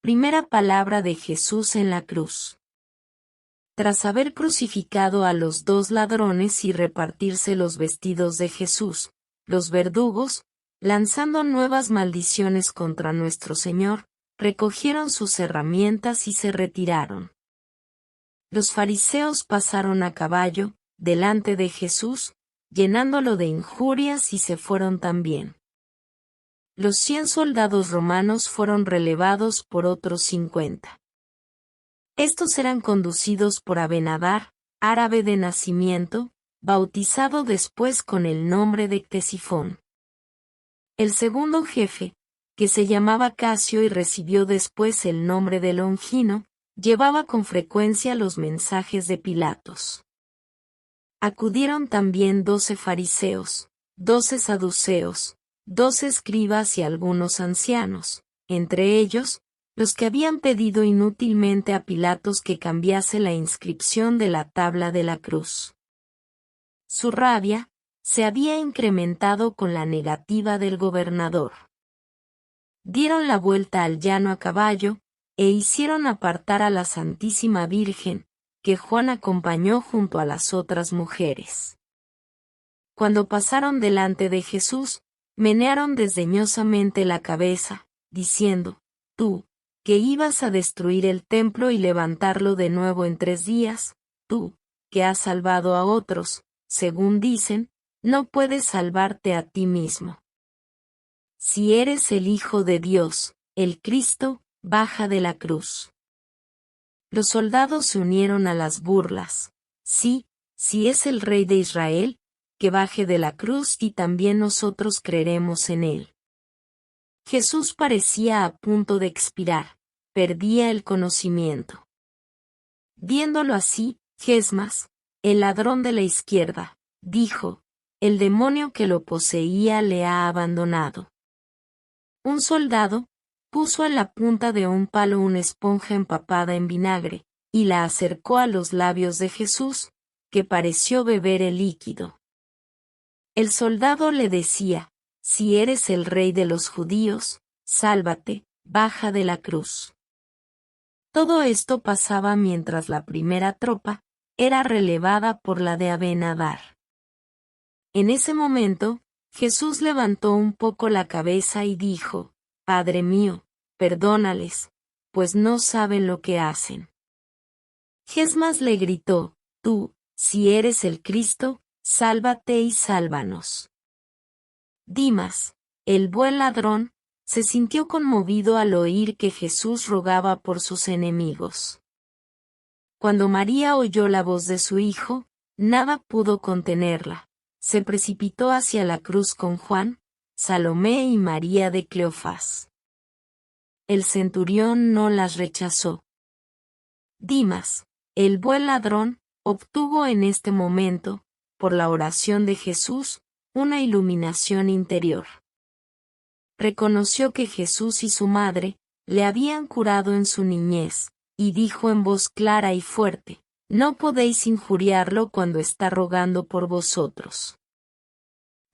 Primera palabra de Jesús en la cruz. Tras haber crucificado a los dos ladrones y repartirse los vestidos de Jesús, los verdugos, lanzando nuevas maldiciones contra nuestro Señor, recogieron sus herramientas y se retiraron. Los fariseos pasaron a caballo, delante de Jesús, llenándolo de injurias y se fueron también. Los 100 soldados romanos fueron relevados por otros 50. Estos eran conducidos por Abenadar, árabe de nacimiento, bautizado después con el nombre de Ctesifón. El segundo jefe, que se llamaba Casio y recibió después el nombre de Longino, llevaba con frecuencia los mensajes de Pilatos. Acudieron también 12 fariseos, 12 saduceos, 12 escribas y algunos ancianos, entre ellos, los que habían pedido inútilmente a Pilatos que cambiase la inscripción de la tabla de la cruz. Su rabia se había incrementado con la negativa del gobernador. Dieron la vuelta al llano a caballo, e hicieron apartar a la Santísima Virgen, que Juan acompañó junto a las otras mujeres. Cuando pasaron delante de Jesús, menearon desdeñosamente la cabeza, diciendo: Tú, que ibas a destruir el templo y levantarlo de nuevo en 3 días, tú, que has salvado a otros, según dicen, no puedes salvarte a ti mismo. Si eres el Hijo de Dios, el Cristo, baja de la cruz. Los soldados se unieron a las burlas. Sí, si es el Rey de Israel, que baje de la cruz y también nosotros creeremos en él. Jesús parecía a punto de expirar, perdía el conocimiento. Viéndolo así, Gesmas, el ladrón de la izquierda, dijo: el demonio que lo poseía le ha abandonado. Un soldado puso en la punta de un palo una esponja empapada en vinagre, y la acercó a los labios de Jesús, que pareció beber el líquido. El soldado le decía: si eres el rey de los judíos, sálvate, baja de la cruz. Todo esto pasaba mientras la primera tropa era relevada por la de Abenadar. En ese momento, Jesús levantó un poco la cabeza y dijo: Padre mío, perdónales, pues no saben lo que hacen. Gesmas le gritó: Tú, si eres el Cristo, sálvate y sálvanos. Dimas, el buen ladrón, se sintió conmovido al oír que Jesús rogaba por sus enemigos. Cuando María oyó la voz de su hijo, nada pudo contenerla. Se precipitó hacia la cruz con Juan, Salomé y María de Cleofás. El centurión no las rechazó. Dimas, el buen ladrón, obtuvo en este momento, por la oración de Jesús, una iluminación interior. Reconoció que Jesús y su madre le habían curado en su niñez, y dijo en voz clara y fuerte: No podéis injuriarlo cuando está rogando por vosotros.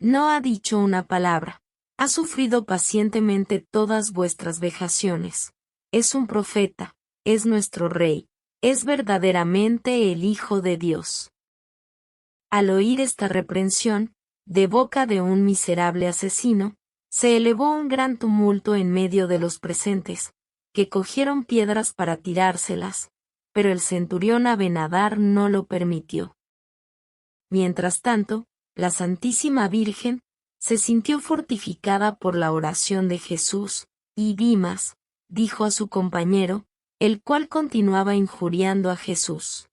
No ha dicho una palabra, ha sufrido pacientemente todas vuestras vejaciones. Es un profeta, es nuestro Rey, es verdaderamente el Hijo de Dios. Al oír esta reprensión, de boca de un miserable asesino, se elevó un gran tumulto en medio de los presentes, que cogieron piedras para tirárselas, pero el centurión Abenadar no lo permitió. Mientras tanto, la Santísima Virgen se sintió fortificada por la oración de Jesús, y Dimas dijo a su compañero, el cual continuaba injuriando a Jesús: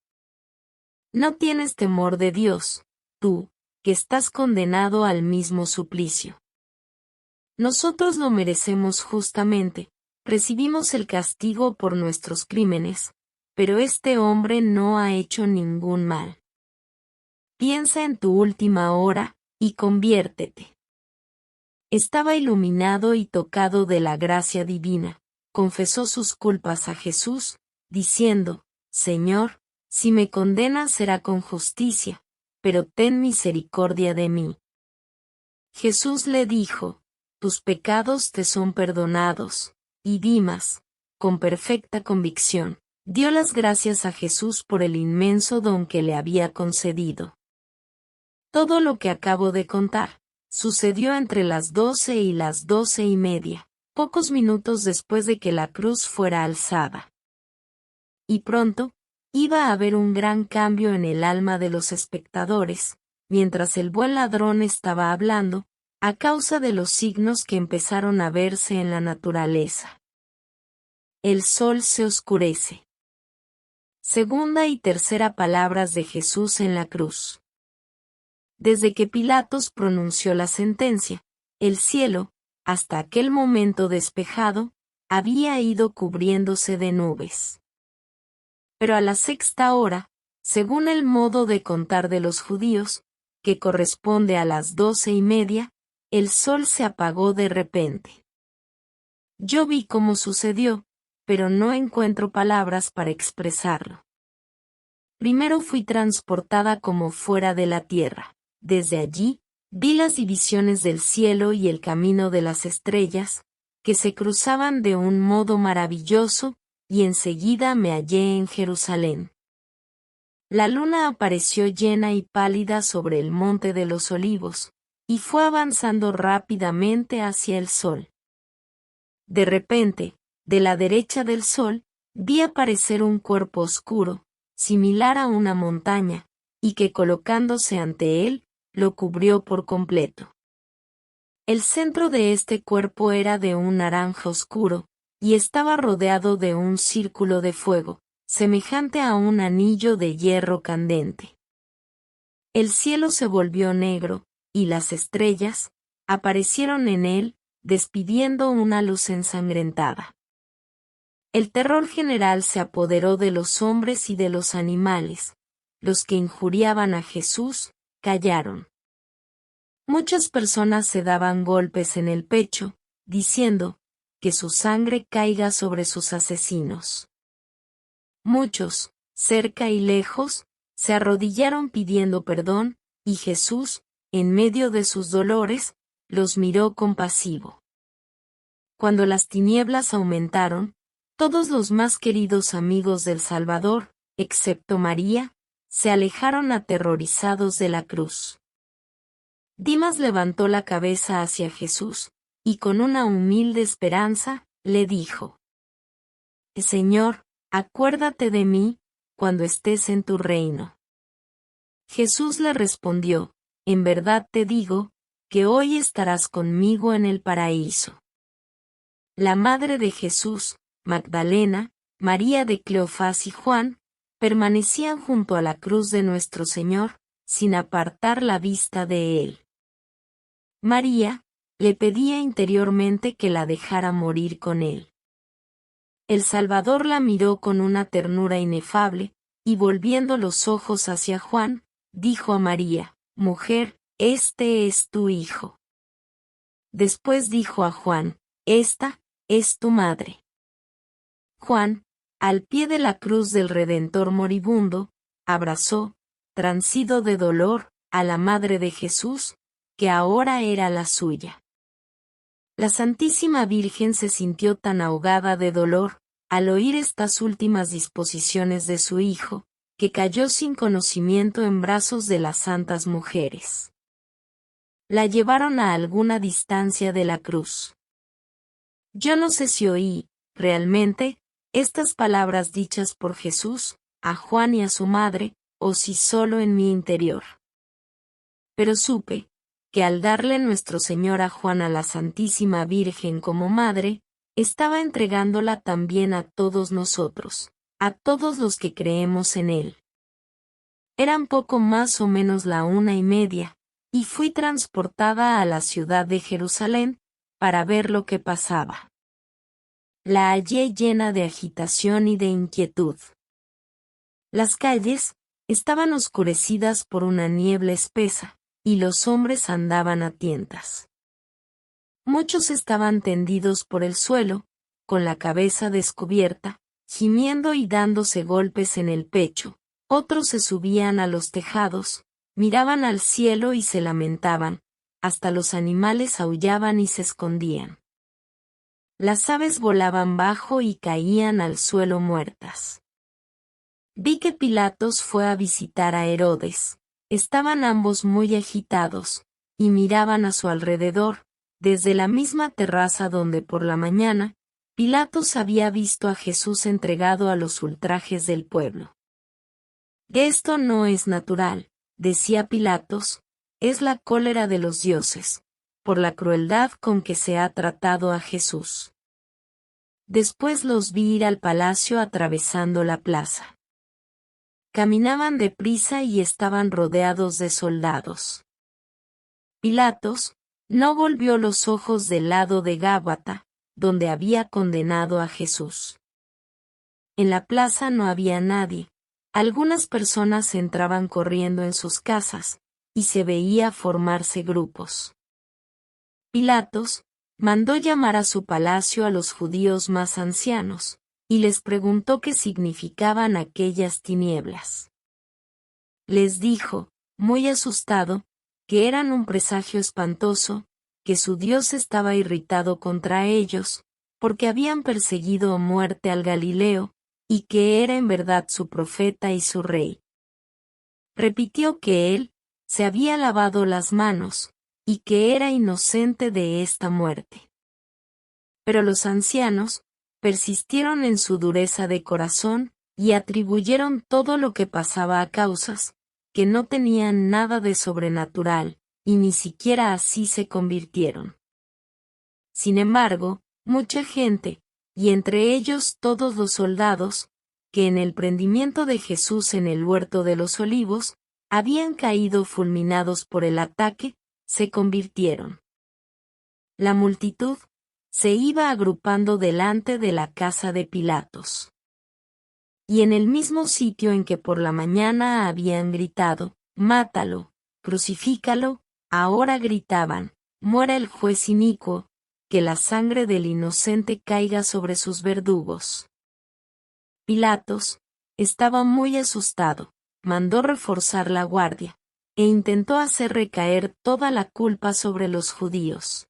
No tienes temor de Dios, tú, que estás condenado al mismo suplicio. Nosotros lo merecemos justamente, recibimos el castigo por nuestros crímenes, pero este hombre no ha hecho ningún mal. Piensa en tu última hora, y conviértete. Estaba iluminado y tocado de la gracia divina, confesó sus culpas a Jesús, diciendo: Señor, si me condenas será con justicia, pero ten misericordia de mí. Jesús le dijo: Tus pecados te son perdonados. Y Dimas, con perfecta convicción, dio las gracias a Jesús por el inmenso don que le había concedido. Todo lo que acabo de contar sucedió entre las 12 y las 12:30, pocos minutos después de que la cruz fuera alzada. Y pronto, iba a haber un gran cambio en el alma de los espectadores, mientras el buen ladrón estaba hablando, a causa de los signos que empezaron a verse en la naturaleza. El sol se oscurece. Segunda y tercera palabras de Jesús en la cruz. Desde que Pilatos pronunció la sentencia, el cielo, hasta aquel momento despejado, había ido cubriéndose de nubes. Pero a la sexta hora, según el modo de contar de los judíos, que corresponde a las 12:30, el sol se apagó de repente. Yo vi cómo sucedió, pero no encuentro palabras para expresarlo. Primero fui transportada como fuera de la tierra. Desde allí, vi las divisiones del cielo y el camino de las estrellas, que se cruzaban de un modo maravilloso, y enseguida me hallé en Jerusalén. La luna apareció llena y pálida sobre el monte de los Olivos, y fue avanzando rápidamente hacia el sol. De repente, de la derecha del sol, vi aparecer un cuerpo oscuro, similar a una montaña, y que colocándose ante él, lo cubrió por completo. El centro de este cuerpo era de un naranja oscuro, y estaba rodeado de un círculo de fuego, semejante a un anillo de hierro candente. El cielo se volvió negro, y las estrellas aparecieron en él, despidiendo una luz ensangrentada. El terror general se apoderó de los hombres y de los animales. Los que injuriaban a Jesús, callaron. Muchas personas se daban golpes en el pecho, diciendo, que su sangre caiga sobre sus asesinos. Muchos, cerca y lejos, se arrodillaron pidiendo perdón, y Jesús, en medio de sus dolores, los miró compasivo. Cuando las tinieblas aumentaron, todos los más queridos amigos del Salvador, excepto María, se alejaron aterrorizados de la cruz. Dimas levantó la cabeza hacia Jesús, y con una humilde esperanza, le dijo: Señor, acuérdate de mí, cuando estés en tu reino. Jesús le respondió: En verdad te digo, que hoy estarás conmigo en el paraíso. La madre de Jesús, Magdalena, María de Cleofás y Juan, permanecían junto a la cruz de nuestro Señor, sin apartar la vista de él. María le pedía interiormente que la dejara morir con él. El Salvador la miró con una ternura inefable, y volviendo los ojos hacia Juan, dijo a María: Mujer, este es tu hijo. Después dijo a Juan: Esta es tu madre. Juan, al pie de la cruz del Redentor moribundo, abrazó, transido de dolor, a la madre de Jesús, que ahora era la suya. La Santísima Virgen se sintió tan ahogada de dolor, al oír estas últimas disposiciones de su hijo, que cayó sin conocimiento en brazos de las santas mujeres. La llevaron a alguna distancia de la cruz. Yo no sé si oí, realmente, estas palabras dichas por Jesús, a Juan y a su madre, o si solo en mi interior. Pero supe, que al darle nuestro Señor a Juan a la Santísima Virgen como madre, estaba entregándola también a todos nosotros, a todos los que creemos en él. Eran poco más o menos la 1:30, y fui transportada a la ciudad de Jerusalén, para ver lo que pasaba. La hallé llena de agitación y de inquietud. Las calles estaban oscurecidas por una niebla espesa, y los hombres andaban a tientas. Muchos estaban tendidos por el suelo, con la cabeza descubierta, gimiendo y dándose golpes en el pecho. Otros se subían a los tejados, miraban al cielo y se lamentaban, hasta los animales aullaban y se escondían. Las aves volaban bajo y caían al suelo muertas. Vi que Pilatos fue a visitar a Herodes. Estaban ambos muy agitados, y miraban a su alrededor, desde la misma terraza donde por la mañana, Pilatos había visto a Jesús entregado a los ultrajes del pueblo. Esto no es natural, decía Pilatos, es la cólera de los dioses, por la crueldad con que se ha tratado a Jesús. Después los vi ir al palacio atravesando la plaza. Caminaban deprisa y estaban rodeados de soldados. Pilatos no volvió los ojos del lado de Gábata, donde había condenado a Jesús. En la plaza no había nadie. Algunas personas entraban corriendo en sus casas, y se veía formarse grupos. Pilatos mandó llamar a su palacio a los judíos más ancianos, y les preguntó qué significaban aquellas tinieblas. Les dijo, muy asustado, que eran un presagio espantoso, que su Dios estaba irritado contra ellos, porque habían perseguido a muerte al Galileo, y que era en verdad su profeta y su rey. Repitió que él se había lavado las manos, y que era inocente de esta muerte. Pero los ancianos persistieron en su dureza de corazón, y atribuyeron todo lo que pasaba a causas que no tenían nada de sobrenatural, y ni siquiera así se convirtieron. Sin embargo, mucha gente, y entre ellos todos los soldados, que en el prendimiento de Jesús en el huerto de los olivos, habían caído fulminados por el ataque, se convirtieron. La multitud se iba agrupando delante de la casa de Pilatos. Y en el mismo sitio en que por la mañana habían gritado, «Mátalo, crucifícalo», ahora gritaban, «Muera el juez inicuo, que la sangre del inocente caiga sobre sus verdugos». Pilatos estaba muy asustado, mandó reforzar la guardia, e intentó hacer recaer toda la culpa sobre los judíos.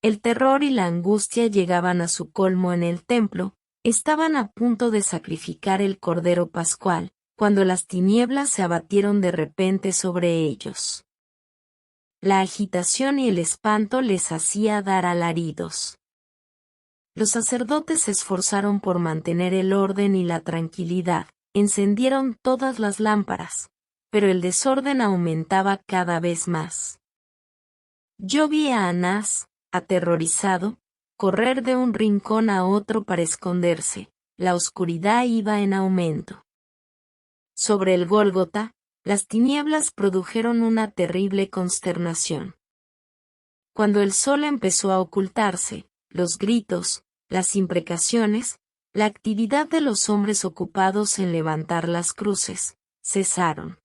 El terror y la angustia llegaban a su colmo en el templo. Estaban a punto de sacrificar el Cordero Pascual, cuando las tinieblas se abatieron de repente sobre ellos. La agitación y el espanto les hacía dar alaridos. Los sacerdotes se esforzaron por mantener el orden y la tranquilidad, encendieron todas las lámparas, pero el desorden aumentaba cada vez más. Yo vi a Anás, aterrorizado, correr de un rincón a otro para esconderse. La oscuridad iba en aumento. Sobre el Gólgota, las tinieblas produjeron una terrible consternación. Cuando el sol empezó a ocultarse, los gritos, las imprecaciones, la actividad de los hombres ocupados en levantar las cruces, cesaron.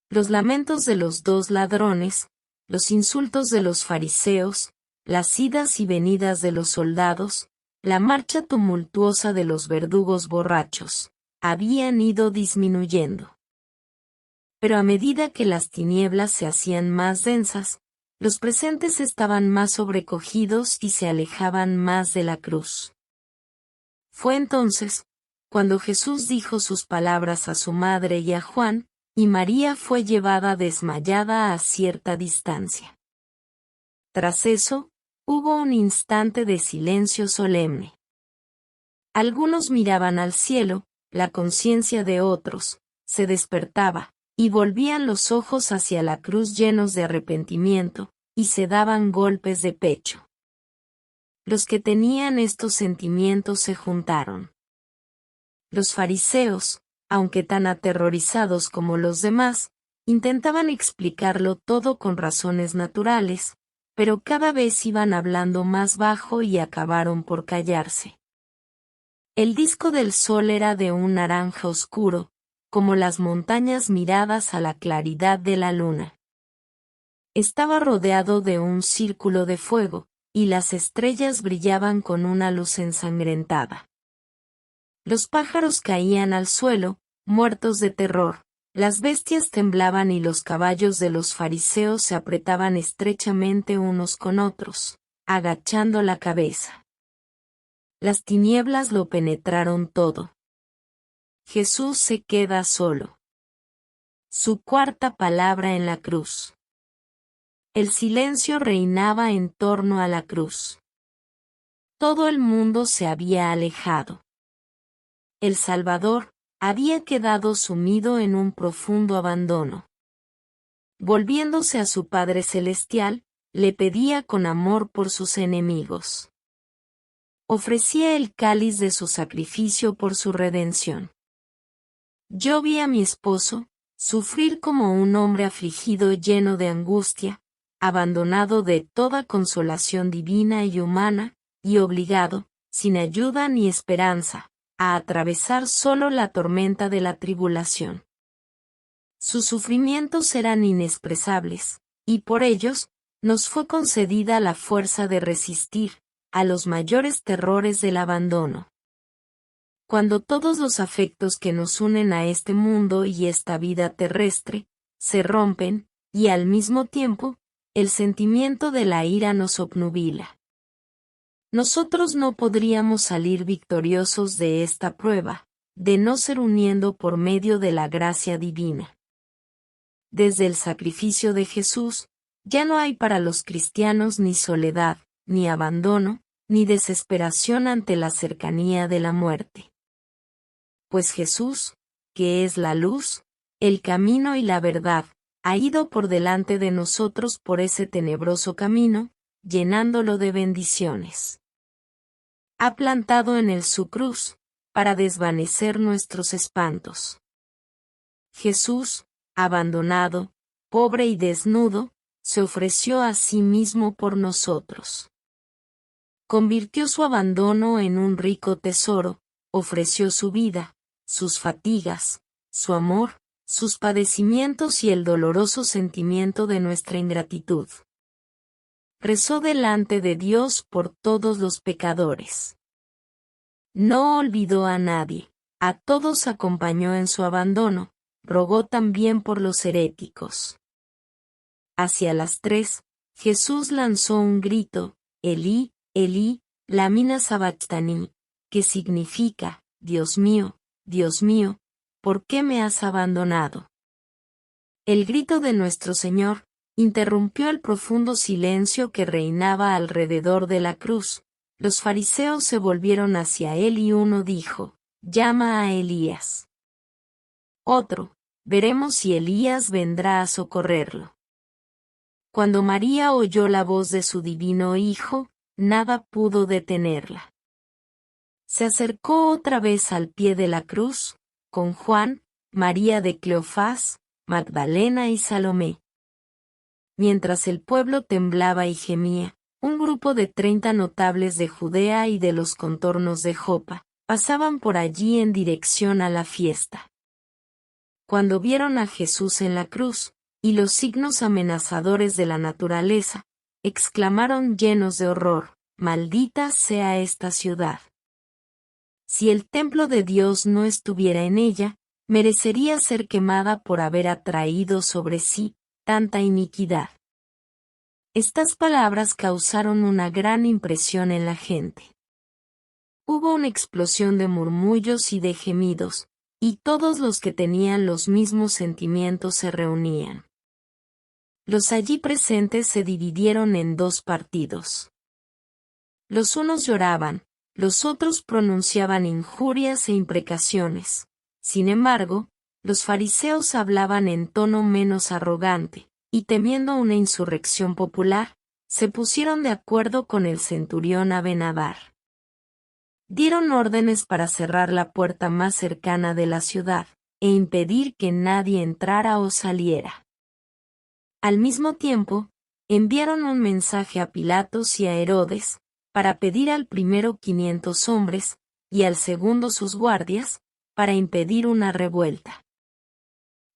Los lamentos de los dos ladrones, los insultos de los fariseos, las idas y venidas de los soldados, la marcha tumultuosa de los verdugos borrachos, habían ido disminuyendo. Pero a medida que las tinieblas se hacían más densas, los presentes estaban más sobrecogidos y se alejaban más de la cruz. Fue entonces, cuando Jesús dijo sus palabras a su madre y a Juan, y María fue llevada desmayada a cierta distancia. Tras eso, hubo un instante de silencio solemne. Algunos miraban al cielo, la conciencia de otros se despertaba, y volvían los ojos hacia la cruz llenos de arrepentimiento, y se daban golpes de pecho. Los que tenían estos sentimientos se juntaron. Los fariseos, aunque tan aterrorizados como los demás, intentaban explicarlo todo con razones naturales, pero cada vez iban hablando más bajo y acabaron por callarse. El disco del sol era de un naranja oscuro, como las montañas miradas a la claridad de la luna. Estaba rodeado de un círculo de fuego, y las estrellas brillaban con una luz ensangrentada. Los pájaros caían al suelo, muertos de terror. Las bestias temblaban y los caballos de los fariseos se apretaban estrechamente unos con otros. agachando la cabeza. Las tinieblas lo penetraron todo. Jesús se queda solo. Su cuarta palabra en la cruz. El silencio reinaba en torno a la cruz. Todo el mundo se había alejado. El Salvador había quedado sumido en un profundo abandono. Volviéndose a su Padre Celestial, le pedía con amor por sus enemigos. Ofrecía el cáliz de su sacrificio por su redención. Yo vi a mi esposo sufrir como un hombre afligido lleno de angustia, abandonado de toda consolación divina y humana, y obligado, sin ayuda ni esperanza, a atravesar solo la tormenta de la tribulación. Sus sufrimientos eran inexpresables, y por ellos, nos fue concedida la fuerza de resistir a los mayores terrores del abandono. Cuando todos los afectos que nos unen a este mundo y esta vida terrestre, se rompen, y al mismo tiempo, el sentimiento de la ira nos obnubila. Nosotros no podríamos salir victoriosos de esta prueba, de no ser uniendo por medio de la gracia divina. Desde el sacrificio de Jesús, ya no hay para los cristianos ni soledad, ni abandono, ni desesperación ante la cercanía de la muerte. Pues Jesús, que es la luz, el camino y la verdad, ha ido por delante de nosotros por ese tenebroso camino, llenándolo de bendiciones. Ha plantado en él su cruz, para desvanecer nuestros espantos. Jesús, abandonado, pobre y desnudo, se ofreció a sí mismo por nosotros. Convirtió su abandono en un rico tesoro, ofreció su vida, sus fatigas, su amor, sus padecimientos y el doloroso sentimiento de nuestra ingratitud. Rezó delante de Dios por todos los pecadores. No olvidó a nadie, a todos acompañó en su abandono, rogó también por los heréticos. Hacia las 3, Jesús lanzó un grito, Elí, Elí, lama sabachthani, que significa, Dios mío, ¿por qué me has abandonado? El grito de nuestro Señor interrumpió el profundo silencio que reinaba alrededor de la cruz. Los fariseos se volvieron hacia él y uno dijo, llama a Elías. Otro, veremos si Elías vendrá a socorrerlo. Cuando María oyó la voz de su divino Hijo, nada pudo detenerla. Se acercó otra vez al pie de la cruz, con Juan, María de Cleofás, Magdalena y Salomé. Mientras el pueblo temblaba y gemía, un grupo de 30 notables de Judea y de los contornos de Jopa, pasaban por allí en dirección a la fiesta. Cuando vieron a Jesús en la cruz, y los signos amenazadores de la naturaleza, exclamaron llenos de horror, maldita sea esta ciudad. Si el templo de Dios no estuviera en ella, merecería ser quemada por haber atraído sobre sí tanta iniquidad. Estas palabras causaron una gran impresión en la gente. Hubo una explosión de murmullos y de gemidos, y todos los que tenían los mismos sentimientos se reunían. Los allí presentes se dividieron en 2 partidos. Los unos lloraban, los otros pronunciaban injurias e imprecaciones. Sin embargo, los fariseos hablaban en tono menos arrogante, y temiendo una insurrección popular, se pusieron de acuerdo con el centurión Abenadar. Dieron órdenes para cerrar la puerta más cercana de la ciudad, e impedir que nadie entrara o saliera. Al mismo tiempo, enviaron un mensaje a Pilatos y a Herodes, para pedir al primero 500 hombres, y al segundo sus guardias, para impedir una revuelta.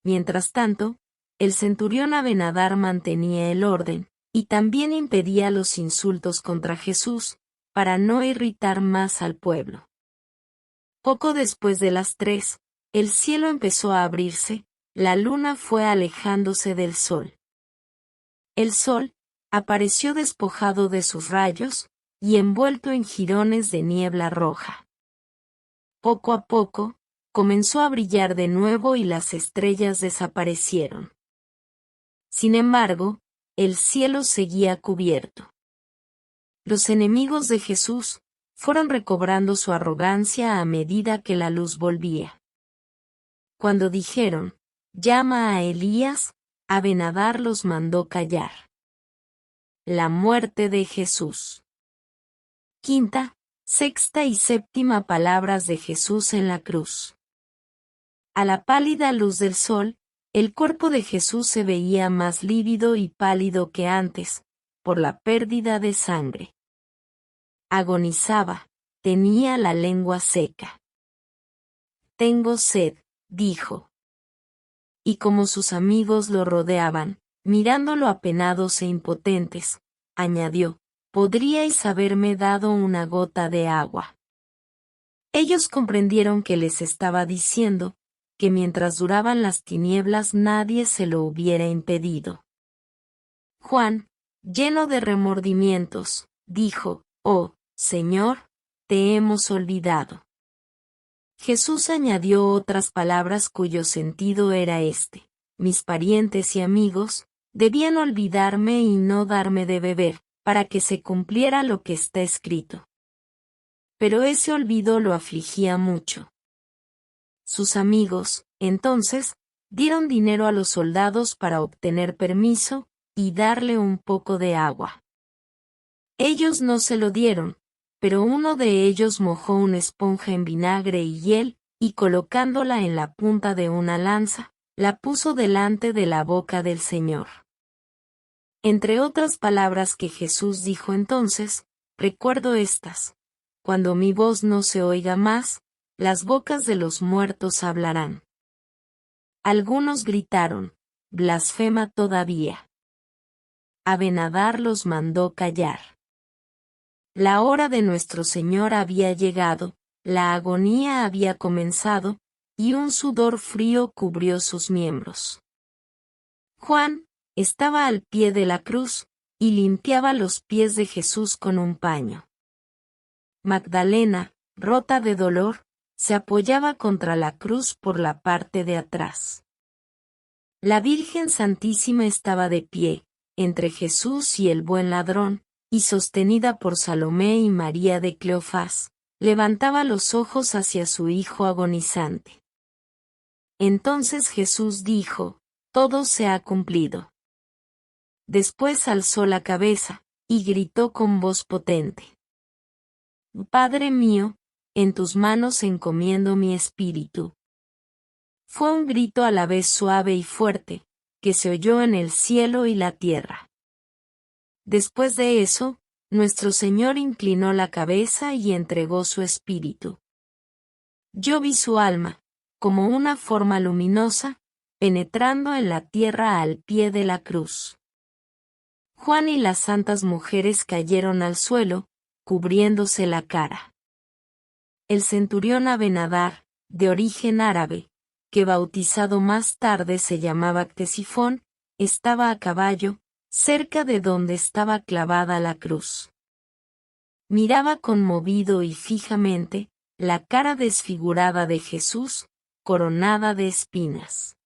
Mientras tanto, el centurión Abenadar mantenía el orden, y también impedía los insultos contra Jesús, para no irritar más al pueblo. Poco después de las 3, el cielo empezó a abrirse, la luna fue alejándose del sol. El sol, apareció despojado de sus rayos, y envuelto en jirones de niebla roja. Poco a poco, comenzó a brillar de nuevo y las estrellas desaparecieron. Sin embargo, el cielo seguía cubierto. Los enemigos de Jesús fueron recobrando su arrogancia a medida que la luz volvía. Cuando dijeron, «Llama a Elías», Aben-Adar los mandó callar. La muerte de Jesús. Quinta, sexta y séptima palabras de Jesús en la cruz. A la pálida luz del sol, el cuerpo de Jesús se veía más lívido y pálido que antes, por la pérdida de sangre. Agonizaba, tenía la lengua seca. «Tengo sed», dijo. Y como sus amigos lo rodeaban, mirándolo apenados e impotentes, añadió, «¿Podríais haberme dado una gota de agua?». Ellos comprendieron que les estaba diciendo, que mientras duraban las tinieblas nadie se lo hubiera impedido. Juan, lleno de remordimientos, dijo, «Oh, Señor, te hemos olvidado». Jesús añadió otras palabras cuyo sentido era este: «Mis parientes y amigos debían olvidarme y no darme de beber, para que se cumpliera lo que está escrito». Pero ese olvido lo afligía mucho. Sus amigos, entonces, dieron dinero a los soldados para obtener permiso y darle un poco de agua. Ellos no se lo dieron, pero uno de ellos mojó una esponja en vinagre y hiel, y colocándola en la punta de una lanza, la puso delante de la boca del Señor. Entre otras palabras que Jesús dijo entonces, recuerdo estas: «Cuando mi voz no se oiga más, las bocas de los muertos hablarán». Algunos gritaron, «Blasfema todavía». Aben-Adar los mandó callar. La hora de nuestro Señor había llegado, la agonía había comenzado, y un sudor frío cubrió sus miembros. Juan estaba al pie de la cruz, y limpiaba los pies de Jesús con un paño. Magdalena, rota de dolor, se apoyaba contra la cruz por la parte de atrás. La Virgen Santísima estaba de pie, entre Jesús y el buen ladrón, y sostenida por Salomé y María de Cleofás, levantaba los ojos hacia su hijo agonizante. Entonces Jesús dijo, «Todo se ha cumplido». Después alzó la cabeza, y gritó con voz potente, «Padre mío, en tus manos encomiendo mi espíritu». Fue un grito a la vez suave y fuerte, que se oyó en el cielo y la tierra. Después de eso, nuestro Señor inclinó la cabeza y entregó su espíritu. Yo vi su alma, como una forma luminosa, penetrando en la tierra al pie de la cruz. Juan y las santas mujeres cayeron al suelo, cubriéndose la cara. El centurión Aben-Adar, de origen árabe, que bautizado más tarde se llamaba Ctesifón, estaba a caballo, cerca de donde estaba clavada la cruz. Miraba conmovido y fijamente la cara desfigurada de Jesús, coronada de espinas.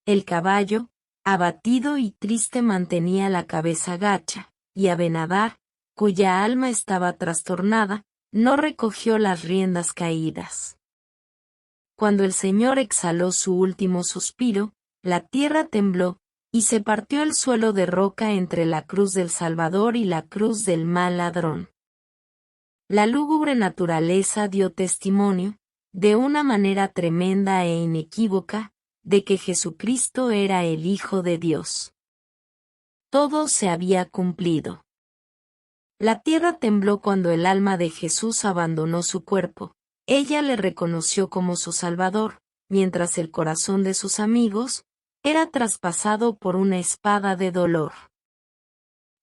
El caballo, abatido y triste, mantenía la cabeza gacha, y Aben-Adar, cuya alma estaba trastornada, no recogió las riendas caídas. Cuando el Señor exhaló su último suspiro, la tierra tembló, y se partió el suelo de roca entre la cruz del Salvador y la cruz del mal ladrón. La lúgubre naturaleza dio testimonio, de una manera tremenda e inequívoca, de que Jesucristo era el Hijo de Dios. Todo se había cumplido. La tierra tembló cuando el alma de Jesús abandonó su cuerpo. Ella le reconoció como su Salvador, mientras el corazón de sus amigos era traspasado por una espada de dolor.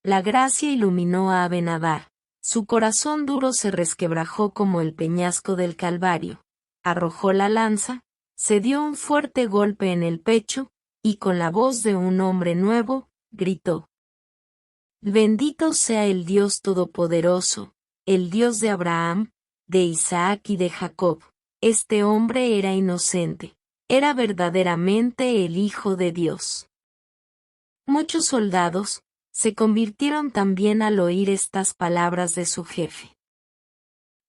La gracia iluminó a Aben-Adar. Su corazón duro se resquebrajó como el peñasco del Calvario. Arrojó la lanza, se dio un fuerte golpe en el pecho, y con la voz de un hombre nuevo, gritó: Bendito sea el Dios Todopoderoso, el Dios de Abraham, de Isaac y de Jacob. Este hombre era inocente, era verdaderamente el Hijo de Dios. Muchos soldados se convirtieron también al oír estas palabras de su jefe.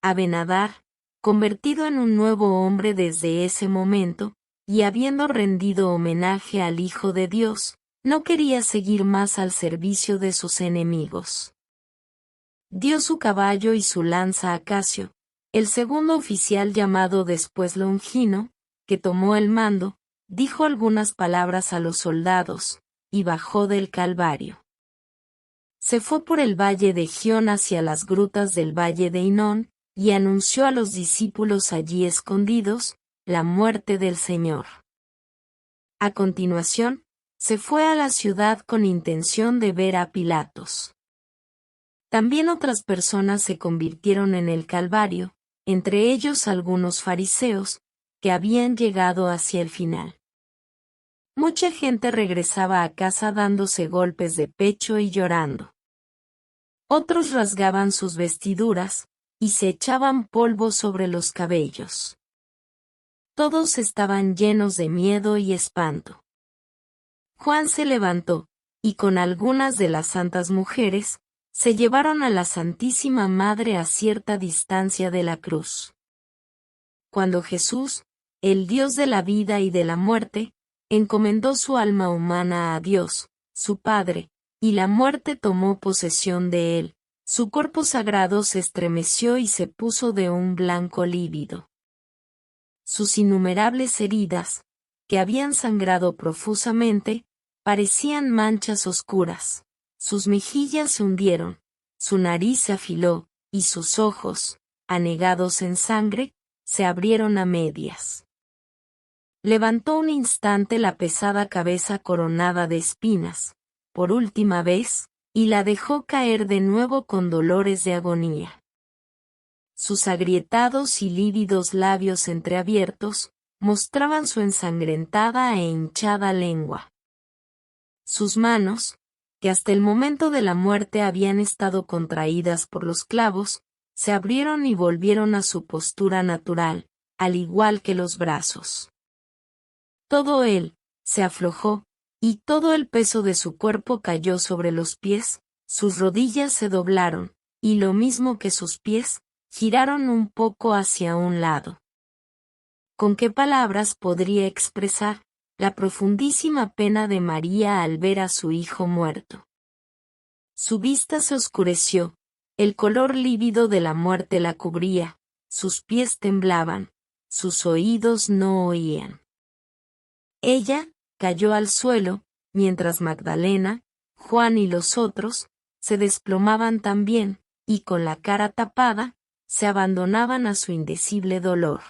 Abenadar, convertido en un nuevo hombre desde ese momento, y habiendo rendido homenaje al Hijo de Dios, no quería seguir más al servicio de sus enemigos. Dio su caballo y su lanza a Casio, el segundo oficial llamado después Longino, que tomó el mando, dijo algunas palabras a los soldados, y bajó del Calvario. Se fue por el valle de Gión hacia las grutas del valle de Hinón, y anunció a los discípulos allí escondidos, la muerte del Señor. A continuación, se fue a la ciudad con intención de ver a Pilatos. También otras personas se convirtieron en el Calvario, entre ellos algunos fariseos, que habían llegado hacia el final. Mucha gente regresaba a casa dándose golpes de pecho y llorando. Otros rasgaban sus vestiduras, y se echaban polvo sobre los cabellos. Todos estaban llenos de miedo y espanto. Juan se levantó, y con algunas de las santas mujeres, se llevaron a la Santísima Madre a cierta distancia de la cruz. Cuando Jesús, el Dios de la vida y de la muerte, encomendó su alma humana a Dios, su Padre, y la muerte tomó posesión de él, su cuerpo sagrado se estremeció y se puso de un blanco lívido. Sus innumerables heridas, que habían sangrado profusamente, parecían manchas oscuras. Sus mejillas se hundieron, su nariz se afiló, y sus ojos, anegados en sangre, se abrieron a medias. Levantó un instante la pesada cabeza coronada de espinas, por última vez, y la dejó caer de nuevo con dolores de agonía. Sus agrietados y lívidos labios entreabiertos mostraban su ensangrentada e hinchada lengua. Sus manos, que hasta el momento de la muerte habían estado contraídas por los clavos, se abrieron y volvieron a su postura natural, al igual que los brazos. Todo él se aflojó, y todo el peso de su cuerpo cayó sobre los pies, sus rodillas se doblaron, y lo mismo que sus pies, giraron un poco hacia un lado. ¿Con qué palabras podría expresar la profundísima pena de María al ver a su hijo muerto? Su vista se oscureció, el color lívido de la muerte la cubría, sus pies temblaban, sus oídos no oían. Ella cayó al suelo, mientras Magdalena, Juan y los otros, se desplomaban también, y con la cara tapada, se abandonaban a su indecible dolor.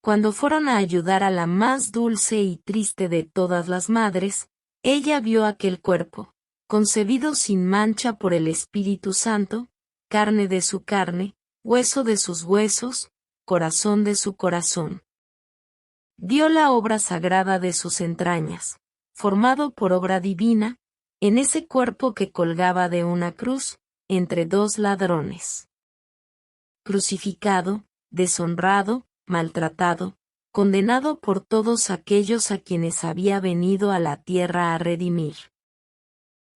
Cuando fueron a ayudar a la más dulce y triste de todas las madres, ella vio aquel cuerpo, concebido sin mancha por el Espíritu Santo, carne de su carne, hueso de sus huesos, corazón de su corazón. Vio la obra sagrada de sus entrañas, formado por obra divina, en ese cuerpo que colgaba de una cruz, entre dos ladrones. Crucificado, deshonrado, maltratado, condenado por todos aquellos a quienes había venido a la tierra a redimir.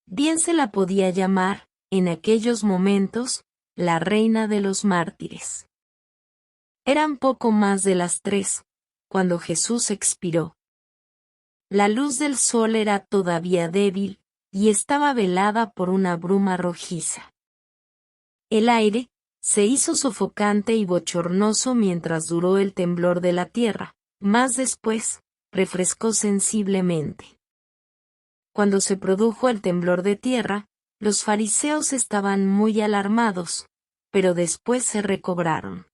Bien se la podía llamar, en aquellos momentos, la reina de los mártires. Eran poco más de las 3, cuando Jesús expiró. La luz del sol era todavía débil, y estaba velada por una bruma rojiza. El aire se hizo sofocante y bochornoso mientras duró el temblor de la tierra, más después, refrescó sensiblemente. Cuando se produjo el temblor de tierra, los fariseos estaban muy alarmados, pero después se recobraron.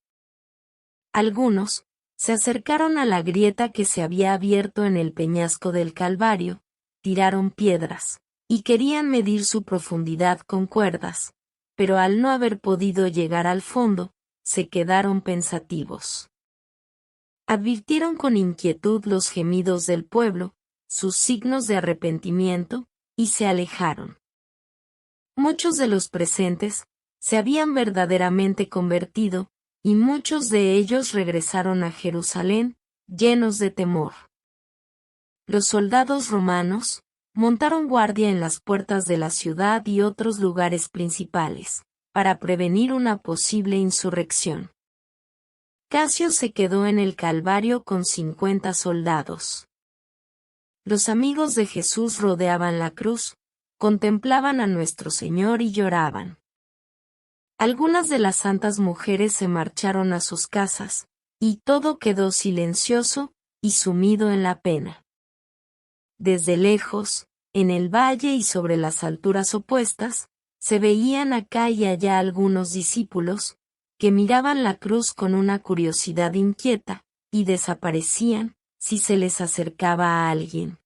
Algunos se acercaron a la grieta que se había abierto en el peñasco del Calvario, tiraron piedras, y querían medir su profundidad con cuerdas, pero al no haber podido llegar al fondo, se quedaron pensativos. Advirtieron con inquietud los gemidos del pueblo, sus signos de arrepentimiento, y se alejaron. Muchos de los presentes se habían verdaderamente convertido, y muchos de ellos regresaron a Jerusalén, llenos de temor. Los soldados romanos montaron guardia en las puertas de la ciudad y otros lugares principales, para prevenir una posible insurrección. Casio se quedó en el Calvario con 50 soldados. Los amigos de Jesús rodeaban la cruz, contemplaban a nuestro Señor y lloraban. Algunas de las santas mujeres se marcharon a sus casas, y todo quedó silencioso y sumido en la pena. Desde lejos, en el valle y sobre las alturas opuestas, se veían acá y allá algunos discípulos, que miraban la cruz con una curiosidad inquieta, y desaparecían, si se les acercaba a alguien.